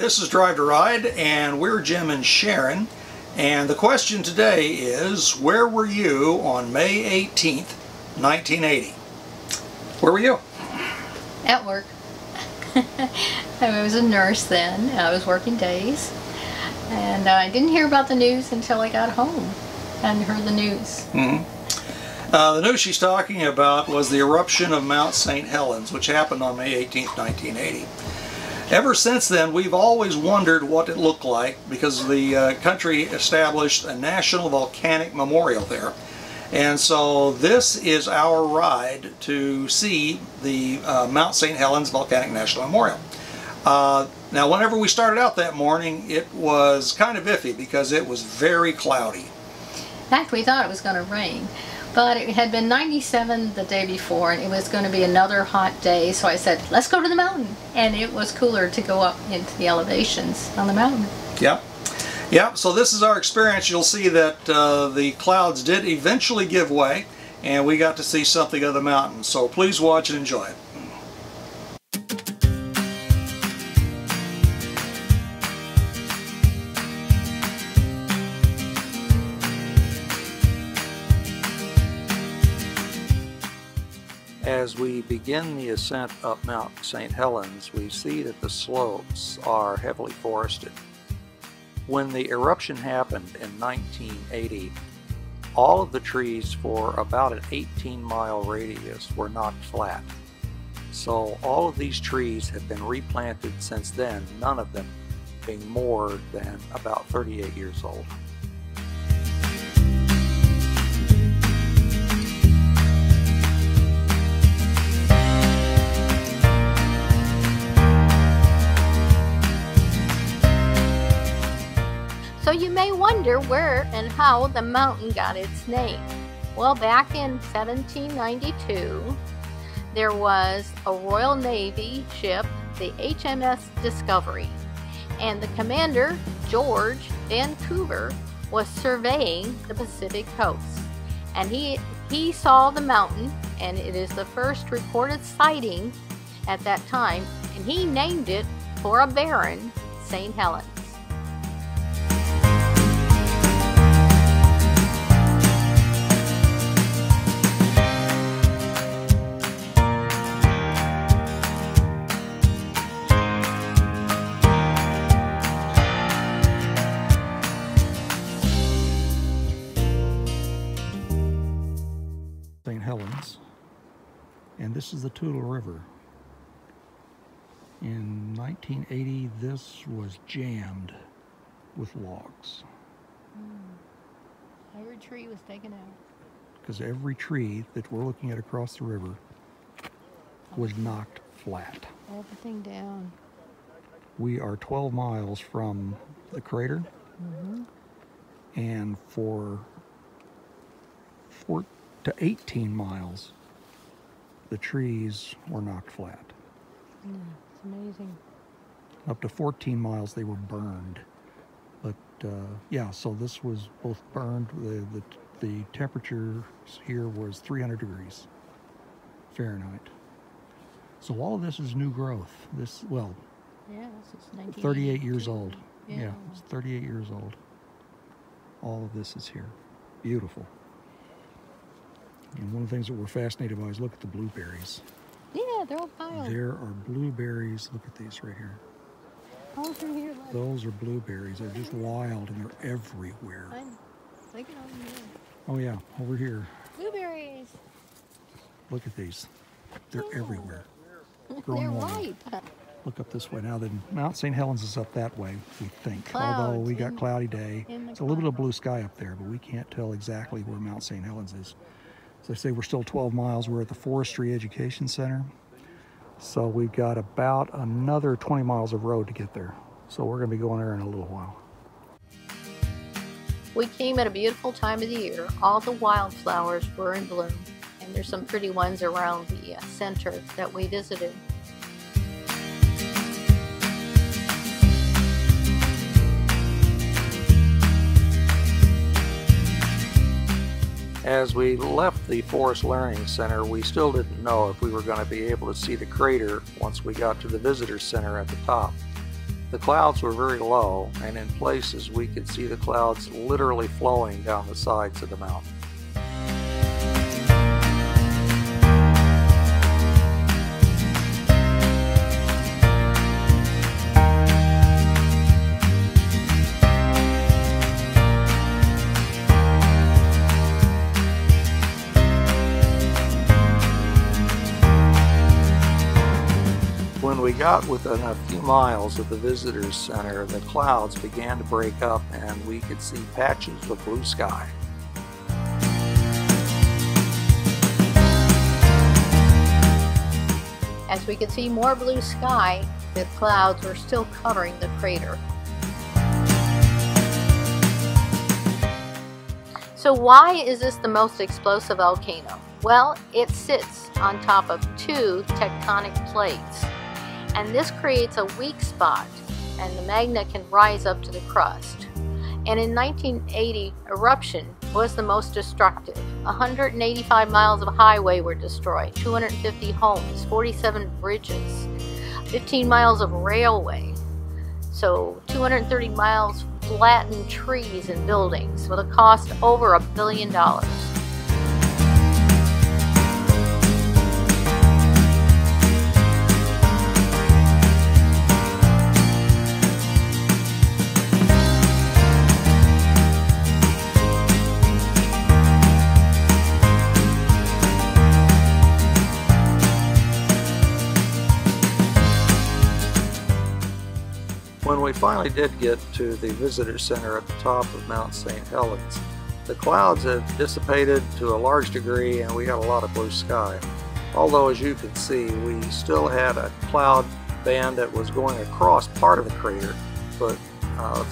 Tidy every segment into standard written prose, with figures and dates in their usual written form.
this is Drive to Ride, and we're Jim and Sharon. And the question today is, where were you on May 18th, 1980? Where were you? At work. I was a nurse then. I was working days. And I didn't hear about the news until I got home and heard the news. The news she's talking about was the eruption of Mount St. Helens, which happened on May 18th, 1980. Ever since then, we've always wondered what it looked like because the country established a national volcanic memorial there. And so this is our ride to see the Mount St. Helens Volcanic National Memorial. Now, whenever we started out that morning, it was kind of iffy because it was very cloudy. In fact, we thought it was going to rain. But it had been 97 the day before, and it was going to be another hot day, so I said, let's go to the mountain. And it was cooler to go up into the elevations on the mountain. Yep, so this is our experience. You'll see that the clouds did eventually give way, and we got to see something of the mountain. So please watch and enjoy it. As we begin the ascent up Mount St. Helens, we see that the slopes are heavily forested. When the eruption happened in 1980, all of the trees for about an 18-mile radius were knocked flat. So all of these trees have been replanted since then, none of them being more than about 38 years old. So you may wonder where and how the mountain got its name. Well, back in 1792, there was a Royal Navy ship, the HMS Discovery, and the commander, George Vancouver, was surveying the Pacific coast. And he saw the mountain, and it is the first recorded sighting at that time, and he named it for a baron, St. Helens. St. Helens, and this is the Toutle River. In 1980, this was jammed with logs. Every tree was taken out. Because every tree that we're looking at across the river was knocked flat. Everything down. We are 12 miles from the crater, and for 4 to 18 miles, the trees were knocked flat. It's amazing. Up to 14 miles, they were burned. But yeah, so this was both burned. The temperature here was 300 degrees Fahrenheit. So all of this is new growth. This, well, yeah, this is 38 years old. Yeah, it's 38 years old. All of this is here. Beautiful. And one of the things that we're fascinated by is look at the blueberries. Yeah, they're all piled. There are blueberries. Look at these right here. All through here. Look. Those are blueberries. They're just wild and they're everywhere. Look at over here. Oh yeah, over here. Blueberries. Look at these. They're everywhere. They're ripe. Look up this way. Now the Mount St. Helens is up that way, we think. Clouds Although we got cloudy day. It's a little bit of blue clouds. sky up there, but we can't tell exactly where Mount St. Helens is. As I say, we're still 12 miles. We're at the Forestry Education Center. So we've got about another 20 miles of road to get there. So we're going to be going there in a little while. We came at a beautiful time of the year. All the wildflowers were in bloom, and there's some pretty ones around the center that we visited. As we left the Forest Learning Center, we still didn't know if we were going to be able to see the crater once we got to the visitor center at the top. the clouds were very low, and in places we could see the clouds literally flowing down the sides of the mountain. When we got within a few miles of the visitors center, the clouds began to break up and we could see patches of blue sky. As we could see more blue sky, the clouds were still covering the crater. So why is this the most explosive volcano? Well, it sits on top of two tectonic plates, and this creates a weak spot, and the magma can rise up to the crust. And in 1980, eruption was the most destructive. 185 miles of highway were destroyed, 250 homes, 47 bridges, 15 miles of railway, so 230 miles flattened trees and buildings with a cost over $1 billion. When we finally did get to the visitor center at the top of Mount St. Helens, the clouds had dissipated to a large degree and we had a lot of blue sky. Although, as you can see, we still had a cloud band that was going across part of the crater, but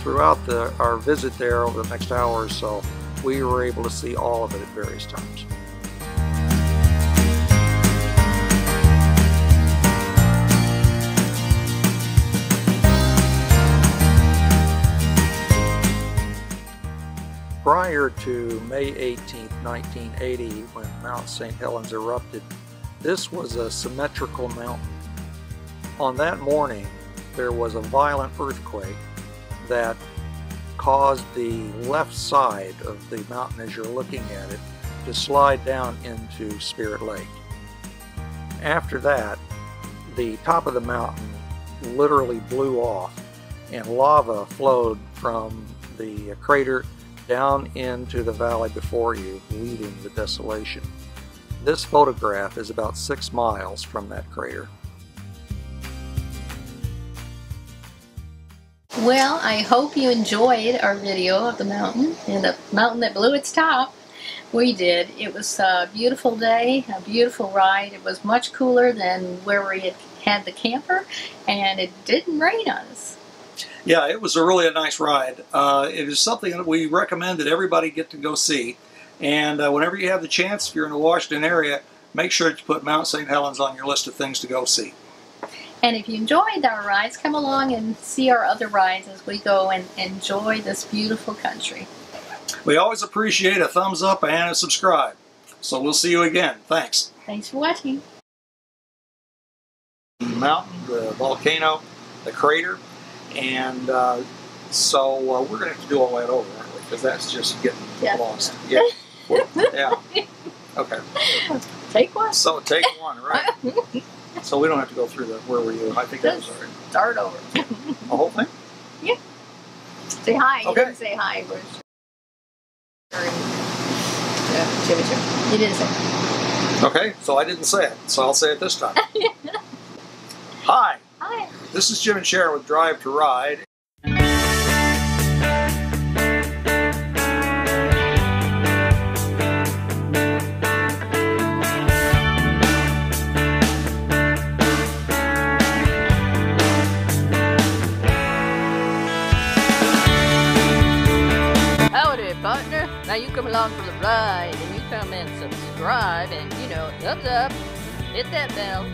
throughout our visit there over the next hour or so, we were able to see all of it at various times. Prior to May 18, 1980, when Mount St. Helens erupted, this was a symmetrical mountain. On that morning, there was a violent earthquake that caused the left side of the mountain, as you're looking at it, to slide down into Spirit Lake. After that, the top of the mountain literally blew off, and lava flowed from the crater down into the valley before you, leaving the desolation. This photograph is about 6 miles from that crater. Well, I hope you enjoyed our video of the mountain and the mountain that blew its top. We did. It was a beautiful day, a beautiful ride. It was much cooler than where we had the camper, and it didn't rain on us. Yeah, it was really a nice ride. It is something that we recommend that everybody get to go see. And whenever you have the chance, if you're in the Washington area, make sure that you put Mount St. Helens on your list of things to go see. And if you enjoyed our rides, come along and see our other rides as we go and enjoy this beautiful country. We always appreciate a thumbs up and a subscribe. So we'll see you again. Thanks. Thanks for watching. The mountain, the volcano, the crater. And so we're going to have to do all that over, aren't we? Because that's just getting lost. Yeah. Yeah. Okay. Take one. So take one, right? So we don't have to go through the where were you? I think that was all right. Start over. The whole thing? Yeah. Say hi. Okay. You didn't say hi. You didn't say hi. Okay, so I didn't say it. So I'll say it this time. Hi. Hi. This is Jim and Sharon with Drive to Ride. Howdy, partner. Now you come along for the ride, and you come and subscribe, and, you know, thumbs up, hit that bell.